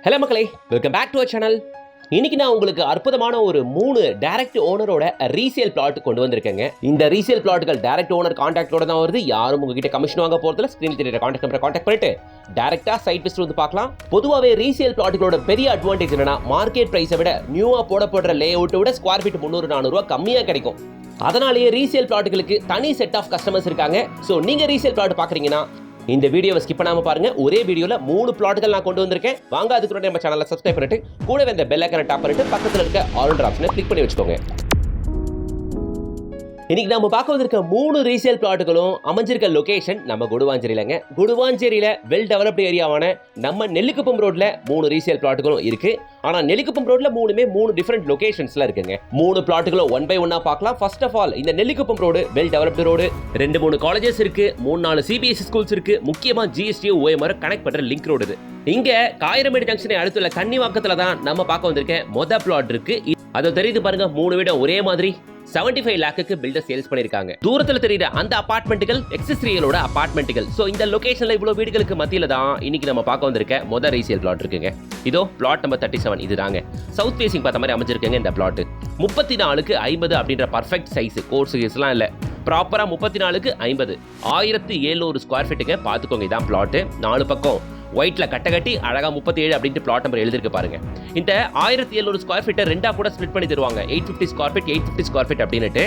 Hello மக்களே, welcome back to our channel. இன்னைக்கு நான் உங்களுக்கு அற்புதமான ஒரு 3 டைரக்ட் ஓனரோட ரீசேல் பிளாட் கொண்டு வந்திருக்கேங்க. இந்த ரீசேல் பிளாட்டுகள் டைரக்ட் ஓனர் கான்டாக்டோட தான் வருது. யாரும் உங்ககிட்ட கமிஷன் வாங்க போறதுல ஸ்கிரீன்ல தெரியுற கான்டாக்ட் நம்பரை கான்டாக்ட் பண்ணிட்டு டைரக்டா சைட் விசிட் வந்து பார்க்கலாம். பொதுவாகவே ரீசேல் பிளாட்டுகளோட பெரிய அட்வான்டேஜ் என்னன்னா, மார்க்கெட் பிரைஸை விட நியூவா போடப்படுற லே அவுட்டை விட ஸ்கொயர் ஃபீட் 300-400 ரூபா கம்மியா கிடைக்கும். அதனாலேயே ரீசேல் பிளாட்டுகளுக்கு தனி செட் ஆஃப் கஸ்டமர்ஸ் இருக்காங்க. ஸோ நீங்க ரீசேல் பிளாட் பாக்குறீங்கன்னா இந்த வீடியோவை ஸ்கிப் பண்ணாம பாருங்க. ஒரே வீடியோல 3 பிளாட்டுகள் நான் கொண்டு வந்திருக்கேன். வாங்க அதுக்கு முன்னாடி நம்ம சேனலை சப்ஸ்கிரைப் பண்ணிட்டு கூடவே இந்த பெல் ஐகானை டாப் பண்ணிட்டு பக்கத்துல இருக்க ஆல் ஆப்ஷனை கிளிக் பண்ணி வச்சுக்கோங்க. இன்னைக்கு நம்ம பார்க்க வந்திருக்க 3 ரீசேல் பிளாட்டுகளும் அமைஞ்சிருக்க லொகேஷன் நம்ம குடுவாஞ்சேரியிலங்க. குடுவாஞ்சேரியில வெல் டெவலப்டு ஏரியாவான நம்ம நெல்லிக்குப்பம் ரோட்ல 3 ரீசேல் பிளாட்டுகளும் இருக்கு. ஆனா நெல்லிக்குப்பம் ரோட்ல 3 டிஃபரெண்ட் லொகேஷன்ஸ்ல இருக்குங்க. 3 பிளாட்டுகளும் 1 by 1 பார்க்கலாம். ஃபர்ஸ்ட் ஆஃப் ஆல் இந்த Nellikuppam road well developed road. 2-3 colleges இருக்கு, 3-4 சிபிஎஸ்இ ஸ்கூல்ஸ் இருக்கு. முக்கியமா ஜிஎஸ்டி OMR கனெக்ட் பண்ற லிங்க் ரோடு இது. இங்க காயிரமேடு ஜங்ஷனை அடுத்துள்ள கன்னிவாக்கத்துல தான் நம்ம பார்க்க வந்திருக்கேன் மொத பிளாட் இருக்கு. அது தெரியுது பாருங்க, 3 வீடும் ஒரே மாதிரி 75 லாக்குக்கு பில்டர் சேல்ஸ் பண்ணிருக்காங்க. தூரத்துல தெரியுற அந்த அபார்ட்மெண்ட்டுகள் எக்ஸஸ்ரியலோட அபார்ட்மெண்ட்டுகள். சோ இந்த லொகேஷன்ல இவ்வளவு வீடுகளுக்கு மத்தியில தான் இன்னைக்கு நம்ம பார்க்க வந்திருக்க மொத ரீசேல் பிளாட் இருக்குங்க. இதோ பிளாட் நம்பர் 37 இதுதாங்க. சவுத் ஃபேசிங் பார்த்த மாதிரி அமைஞ்சிருக்குங்க இந்த பிளாட். 34க்கு 50 அப்படின்ற பர்ஃபெக்ட் சைஸ், கோர்ஸ்லாம் இல்ல, ப்ராப்பரா 34க்கு 50 1700 ஸ்கொயர் ஃபீட்டுங்க. பாத்துக்கோங்க, இதான் பிளாட். 4 பக்கம் ஒயிட்ல கட்ட கட்டி அழகா 37 அப்படின்ட்டு பிளாட் நம்பர் எழுதிருக்கு பாருங்க. இந்த 1700 ஸ்கொயர் ஃபீட்டை ரெண்டா கூட ஸ்ப்ளிட் பண்ணி தருவாங்க. 850 ஸ்கொயர் ஃபீட் 850 ஸ்கொயர் ஃபீட் அப்படின்னுட்டு.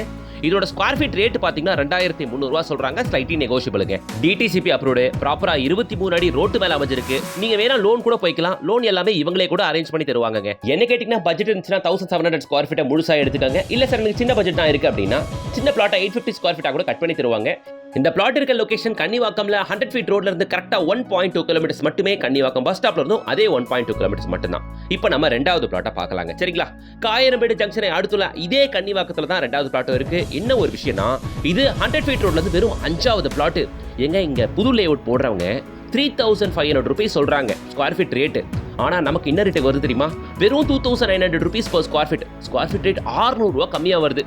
இதோட ஸ்கொயர் ஃபீட் ரேட் பாத்தீங்கன்னா 2300 ரூபா சொல்றாங்க. ஸ்லைட்லி நெகோஷியபிளுங்க. டிடிசிபி அப்ரூவ்டு, ப்ராப்பரா 23 அடி ரோட்டு மேல அமைஞ்சிருக்கு. நீங்க வேணா லோன் கூட போய்க்கலாம். லோன் எல்லாமே இவங்களே கூட அரேஞ்ச் பண்ணி தருவாங்க. என்ன கேட்டீங்கன்னா, பட்ஜெட் இருந்துச்சுன்னா 1700 ஸ்கொயர் ஃபீட்டை முழுசா எடுத்துக்கோங்க. இல்ல சார் எனக்கு சின்ன பட்ஜெட் தான் இருக்கு அப்படின்னா சின்ன பிளாட்டை 850 ஸ்கொயர் ஃபீட்டா கூட கட் பண்ணி தருவாங்க. இந்த பிளாட் இருக்க லொகேஷன் கன்னிவாக்கம்ல 100 ஃபீட் ரோட்ல இருந்து கரெக்டா 1.2 கிலோமீட்டர்ஸ் மட்டுமே. கன்னிவாக்கம் பஸ் ஸ்டாப்ல இருந்தும் அதே 1.2 கிலோமீட்டர்ஸ் மட்டும் தான். இப்போ நம்ம ரெண்டாவது பிளாட்டை பார்க்கலாங்க. சரிங்களா? காயிரமேடு ஜங்ஷனை அடுத்துள்ள இதே கன்னிவாக்கத்துல தான் ரெண்டாவது பிளாட் இருக்கு. என்ன ஒரு விஷயம்னா, இது 100 ஃபீட் ரோட்ல இருந்து வெறும் 5வது பிளாட். எங்க இங்க புது லேஅவுட் போடுறவங்க 3500 rupees சொல்றாங்க ஸ்கொயர் ஃபீட் ரேட். ஆனா நமக்கு என்ன ரேட் வருது தெரியுமா? வெறும் 2900 rupees per square feet. Square feet rate 600 ரூபா கம்மியா வருது.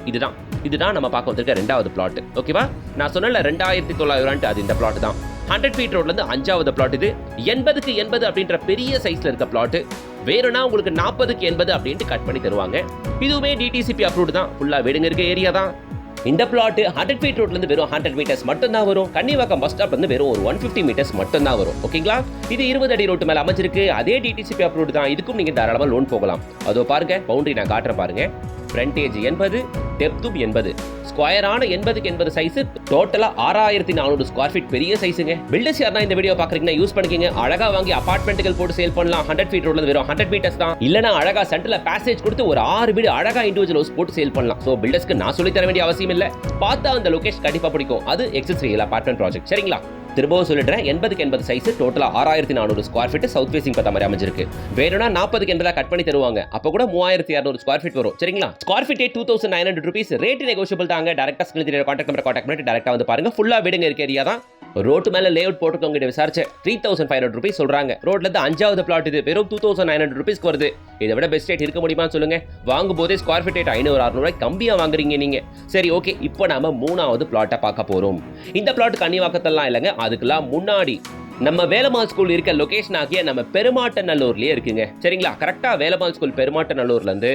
இதுதான் நம்ம பார்க்க வந்திருக்க ரெண்டாவது பிளாட். ஓகேவா? நான் சொன்னல 2900 அது இந்த பிளாட் தான். 100 ஃபீட் ரோட்ல இருந்து 5வது பிளாட் இது. 80க்கு 80 அப்படின்ற பெரிய சைஸ்ல இருக்க பிளாட். வேணும்னா உங்களுக்கு 40க்கு 80 அப்படின்ட்டு கட் பண்ணி தருவாங்க. இதுவுமே டிடிசிபி அப்ரூவ்டு தான். ஃபுல்லா வீடுங்க இருக்க ஏரியா தான். இந்த பிளாட் 100 ஃபீட் ரோட்ல இருந்து வெறும் 100 மீட்டர்ஸ் மட்டும் தான் வரும். கன்னிவாக்கம் பஸ் ஸ்டாப்ல இருந்து வெறும் ஒரு 150 மீட்டர்ஸ் மட்டும் தான் வரும். ஓகேங்களா? இது 20 அடி ரோட்டு மேல அமைஞ்சிருக்கு. அதே டிடிசிபி அப்ரூவ்டு தான். இதுக்கும் நீங்க தாராளமா லோன் போகலாம். அதோ பாருங்க, பவுண்டரி நான் காட்டுறேன் பாருங்க. Frontage 80, டெப்த்தும் 80, ஸ்கொயரான 80க்கு 80 size. டோட்டலா 6400 ஸ்கொயர் ஃபீட் பெரிய சைஸுங்க. பில்டர்ஸ் யாரா இந்த வீடியோ பாக்குறீங்கன்னா யூஸ் பண்ணிக்கங்க. அழகா வாங்கி அபார்ட்மெண்ட்டுகள் போட்டு சேல் பண்ணலாம். 100 ஃபீட் ரோட்ல வெறும் 100 மீட்டர்ஸ் தான். இல்லனா அழகா சென்டர்ல பேசேஜ் கொடுத்து ஒரு 6 வீடு அழகா இண்டிவிஜுவல் ஹவுஸ் போட்டு சேல் பண்ணலாம். சோ பில்டர்ஸ்க்கு நான் சொல்லி தர வேண்டிய அவசியம் இல்ல. பார்த்தா அந்த லொகேஷன் கண்டிப்பா பிடிக்கும். அது எக்ஸஸ்ரியல் அபார்ட்மெண்ட் ப்ராஜெக்ட். சரிங்களா? திரும்பவும் சொல்லிடுறேன், 80க்கு 80 சைஸ், டோட்டலா 6400 ஸ்கொயர் ஃபீட். சவுத் ஃபேசிங் பார்த்த மாதிரி அமைஞ்சிருக்கு. வேணும்னா 40க்கு 80 கட் பண்ணி தருவாங்க. அப்ப கூட 3200 ஸ்கொயர் ஃபீட் வரும். சரிங்களா? Square feet 2900 rupees. Rate negotiable தாங்க. டைரக்டா ஸ்கிரீன்ல தெரியுற கான்டாக்ட் நம்பரை கான்டாக்ட் பண்ணிட்டு டைரக்டா வந்து பாருங்க. ஃபுல்லா வீடுங்க இருக்க ஏரியா தான். ரோட்டு மேல லேஅவுட் போட்டுக்கவங்க கிட்ட விசாரிச்சு 3500 rupees சொல்றாங்க. ரோட்ல இருந்து 5வது பிளாட் இது. வெறும் 2900 rupeesக்கு வருது. இதை விட பெஸ்ட் ரேட் இருக்க முடியுமான்னு சொல்லுங்க. வாங்கும் போதே ஸ்கொயர் ஃபீட் ரேட் 500-600 கம்மியா வாங்குறீங்க நீங்க. சரி, ஓகே. இப்போ நாம 3வது பிளாட்டை பார்க்க போறோம். இந்த பிளாட் கன்னிவாக்கத்தெல்லாம் இல்லைங்க. அதுக்கெல்லாம் முன்னாடி நம்ம வேலம்மாள் ஸ்கூல் இருக்க லொகேஷன் ஆகிய நம்ம பெருமாட்டநல்லூர்லயே இருக்குங்க. சரிங்களா? கரெக்டா வேலம்மாள் ஸ்கூல் பெருமாட்டநல்லூர்ல இருந்து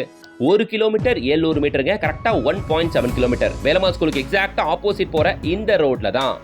1 கிலோமீட்டர் 700 மீட்டருங்க. கரெக்டா 1.7 கிலோமீட்டர். வேலம்மாள் ஸ்கூலுக்கு எக்ஸாக்டா ஆப்போசிட் போற இந்த ரோட்ல தான்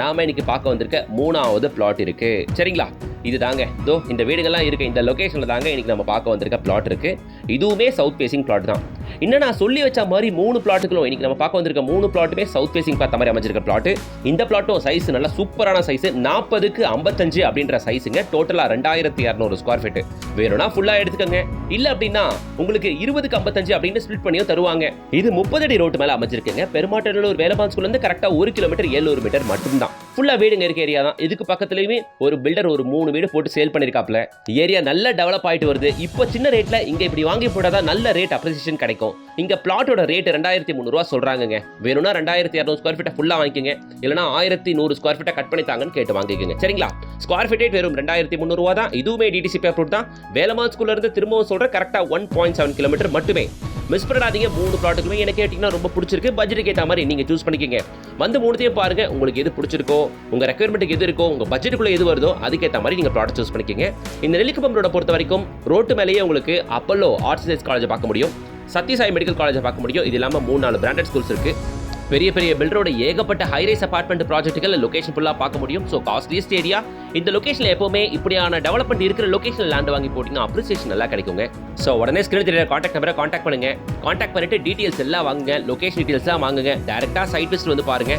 நாம இன்னைக்கு பார்க்க வந்திருக்க 3வது பிளாட் இருக்கு. சரிங்களா? இது தாங்க. இதோ இந்த வீடுகள்லாம் இருக்கு. இந்த லொகேஷன்ல தாங்க இன்னைக்கு நம்ம பார்க்க வந்திருக்க பிளாட் இருக்கு. இதுவுமே சவுத் ஃபேசிங் பிளாட் தான். இன்னும் நான் சொல்லி வச்ச மாதிரி 3 பிளாட்டுகளும் இன்னைக்கு நம்ம பார்க்க வந்திருக்க 3 பிளாட்டுமே சவுத் ஃபேசிங் பார்த்த மாதிரி அமைஞ்சிருக்க பிளாட். இந்த பிளாட்டும் சைஸ் நல்ல சூப்பரான சைஸ். 40க்கு 55 அப்படின்ற சைஸுங்க. டோட்டலா 2200 ஸ்கொயர் ஃபீட். வேணும்னா ஃபுல்லா எடுத்துக்கோங்க. இல்ல அப்படின்னா உங்களுக்கு 20க்கு 55 அப்படின்னு ஸ்பிளிட் பண்ணியும் தருவாங்க. இது 30 அடி ரோட்டு மேல அமைஞ்சிருக்குங்க. பெருமாட்டநல்லூர் வேலம்மாள் ஸ்கூல்ல இருந்து கரெக்டா 1 கிலோமீட்டர் 700 மீட்டர் மட்டும் தான். ஃபுல்லா வீடுங்க இருக்க ஏரியா தான். இதுக்கு பக்கத்துலயுமே ஒரு பில்டர் ஒரு 3 வீடு போட்டு சேல் பண்ணிருக்காப்ல. ஏரியா நல்ல டெவலப் ஆயிட்டு வருது. இப்போ சின்ன ரேட்ல இங்க இப்படி வாங்கி போட்டாதான் நல்ல ரேட் அப்ரிசியேஷன் கிடைக்கும். இங்க பிளாட்டோட ரேட் 2300 ரூபா சொல்றாங்க. வேணும்னா 2200 ஸ்கொயர் ஃபீட்டை ஃபுல்லா வாங்கிக்கங்க. இல்லனா 1100 ஸ்கொயர் ஃபீட்டை கட் பண்ணி தாங்கன்னு கேட்டு வாங்கிக்கங்க. சரிங்களா? ஸ்கொயர் ஃபீட் ரேட் வெறும் 2300 ரூபா தான். இதுவுமே டிடிசிபி அப்ரூவ்ட் தான். வேலம்மாள் ஸ்கூல்ல இருந்து திரும்பவும் சொல்ற கரெக்டா 1.7 கிலோமீட்டர் மட்டுமே. மிஸ் பண்ணாதீங்க. 3 ப்ளாட்டுக்குமே எனக்கு கேட்டிங்கன்னா ரொம்ப பிடிச்சிருக்கு. பட்ஜெட்டுக்கு ஏற்ற மாதிரி நீங்கள் சூஸ் பண்ணிக்கோங்க. வந்து 3த்தையும் பாருங்க, உங்களுக்கு எது பிடிச்சிருக்கோ, உங்கள் ரெக்யர்மெண்ட்டுக்கு எது இருக்கோ, உங்கள் பட்ஜெட்டுக்குள்ளே எது வருதோ அதுக்கேற்ற மாதிரி நீங்கள் ப்ளாட் சூஸ் பண்ணிக்கோங்க. இந்த நெல்லிக்குப்பம் ரோட பொறுத்த வரைக்கும் ரோட்டு மேலேயே உங்களுக்கு அப்பல்லோ ஆர்ட்ஸ் சயின்ஸ் காலேஜை பார்க்க முடியும், சத்யசாய் மெடிக்கல் காலேஜை பார்க்க முடியும். இது இல்லாமல் 3-4 பிராண்டட் ஸ்கூல்ஸ் இருக்குது. பெரிய பெரிய பில்டரோட ஏகப்பட்ட ஹைரைஸ் அபார்ட்மெண்ட் ப்ராஜெக்ட்டுகள் லொகேஷன் ஃபுல்லாக பார்க்க முடியும். So costliest area. இந்த லொகேஷனில் எப்போவுமே இப்படியான டெவலப்மெண்ட் இருக்கிற லொகேஷன் லேண்ட் வாங்கி போட்டிங்கன்னா அப்ரிசியேஷன் நல்லா கிடைக்குங்க. ஸோ உடனே ஸ்கிரீன் தெரியுற காண்டாக்ட் நம்பரை காண்டாக்ட் பண்ணுங்க. காண்டாக்ட் பண்ணிட்டு டீட்டெயில்ஸ் எல்லாம் வாங்குங்க, லொகேஷன் டீட்டெயில்ஸ்லாம் வாங்குங்க. டேரெக்டாக சைட் விசிட் வந்து பாருங்க.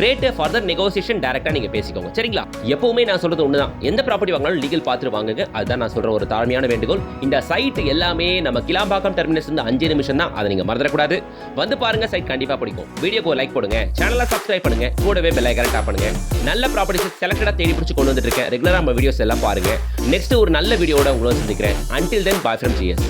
ரேட் ஃபர்தர் நெகோசியேஷன் டேரெக்டாக நீங்கள் பேசிக்கோங்க. சரிங்களா? எப்பவுமே நான் சொல்றது ஒன்று தான், எந்த ப்ராப்பர்ட்டி வாங்கினாலும் லீகல் பார்த்துட்டு வாங்குங்க. அதுதான் நான் சொல்கிற ஒரு தாழ்மையான வேண்டுகோள். இந்த சைட் எல்லாமே நம்ம கிளாம்பாக்கம் டெர்மினஸ் வந்து 5 நிமிஷம் தான், அதை நீங்கள் மறந்துடக்கூடாது. வந்து பாருங்க, சைட் கண்டிப்பாக பிடிக்கும். வீடியோக்கு லைக் போடுங்க, சேனலை சப்ஸ்கிரைப் பண்ணுங்க, கூடவே பெல் ஐகானை டாப் பண்ணுங்க. நல்ல ப்ராப்பர்ட்டிஸ் செலக்டடாக தேடி பிடிச்சி கொண்டு வந்துட்டு இருக்கேன். ரெகுலராக நம்ம வீடியோஸ் எல்லாம் பாருங்க. நெக்ஸ்ட் ஒரு நல்ல வீடியோட உங்களை சந்திக்கிறேன். Until then, bye from GS.